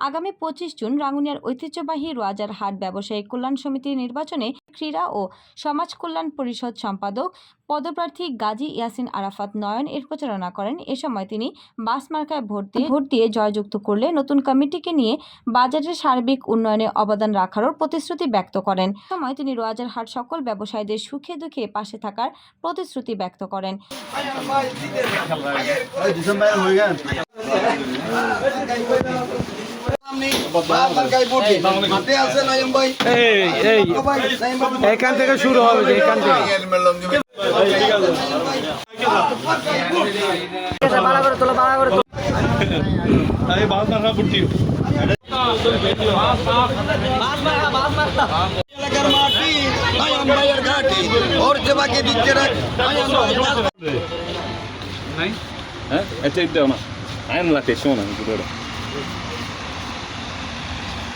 আগামী 25 জুন রাঙ্গুনিয়ার ঐতিহ্যবাহী রোয়াজার হাট ব্যবসায়ী কল্যাণ সমিতির নির্বাচনে ক্রীড়া ও সমাজ কল্যাণ পরিষদ সম্পাদক পদপ্রার্থী গাজী ইয়াসিন আরাফাত নয়ন এর প্রচারণা করেন। এ সময় তিনি বাস মার্কায় ভোট দিয়ে জয়যুক্ত করলে নতুন কমিটিকে নিয়ে বাজারের সার্বিক উন্নয়নে অবদান রাখারও প্রতিশ্রুতি ব্যক্ত করেন। এ সময় তিনি রোয়াজার হাট সকল ব্যবসায়ীদের সুখে দুঃখে পাশে থাকার প্রতিশ্রুতি ব্যক্ত করেন। এখান থেকে শুরু হবে, এখান থেকে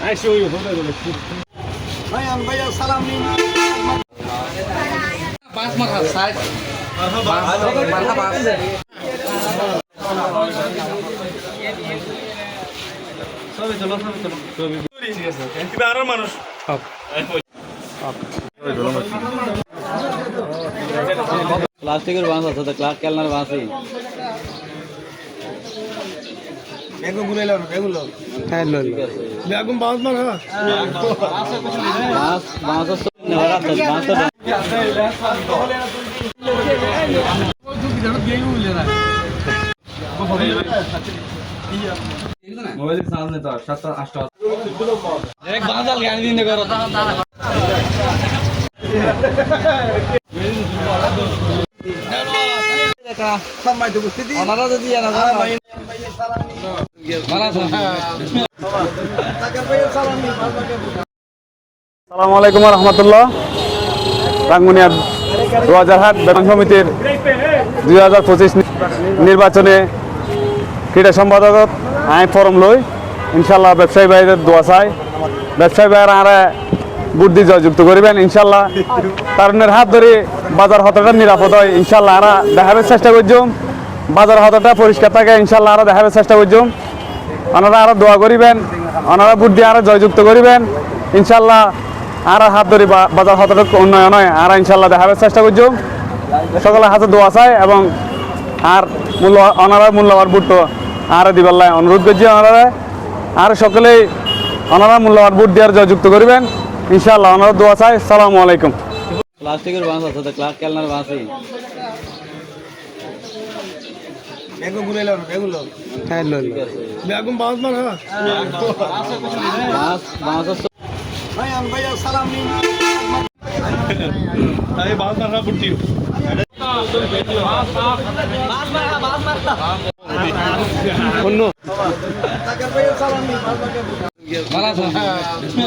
I show you. Salam. Bas makan side. Plastic बांस आता था क्लास केलनर बांस ही बेगुन बुले लो बेगुन लो है लो बेगुन बांस मार खा बांस बांस तो नवरा था बांस तो मोबाइल के सामने था 7-8 एक बांस डाल ज्ञान दिन करो sama itu Gusti. Onara tadi ya nasa. Mana sah? আসসালামু রহমতুল্লাহ। রাঙ্গুনিয়া রোয়াজার হাট ব্যবসায়ী সমিতির 2025 নির্বাচনে ক্রীড়া সম্পাদক আইন ফরম লই ইনশাল্লাহ ব্যবসায়ী ভাইদের দোয়া চাই। ব্যবসায়ী ভাইয়েরা আরা বুদ্ধি জয়যুক্ত করবেন ইনশাল্লাহ। তারুণের হাত ধরে বাজার হতটা নিরাপদ হয় ইনশাল্লাহ। আরা দেখাবার চেষ্টা করছুম বাজার হতটা পরিষ্কার থাকে ইনশাল্লাহ। আরা দেখাবার চেষ্টা করছুম ওনারা আরো দোয়া করিবেন, ওনারা বুদ্ধি আরো জয়যুক্ত করিবেন ইনশাল্লাহ। আর হাত ধরে বাজার হতটা উন্নয়ন হয় আর ইনশাল্লাহ দেখাবার চেষ্টা করছুম। সকলের হাতে দোয়া চাই এবং আর ওনারা মূল্যবান বুট আর দিবার অনুরোধ করছি ওনারা। আর সকলেই ওনারা মূল্যবান বুট দিয়ে জয়যুক্ত করবেন ইনশাআল্লাহ। ওনারা দোয়া চাই। আসসালামু আলাইকুম। প্লাস্টিকের বাঁশ আছে তো ক্লাস কেলনার বাঁশই বেগুন বুলে লো বেগুন লো হ্যাঁ লো বেগুন বাঁশ মার খা বাঁশ বাঁশ তো ভাই আম ভাই সালাম নি এই বাঁশ মার খা বুটি বাঁশ মার অন্য টাকা ভাই সালাম নি বাঁশ মার খা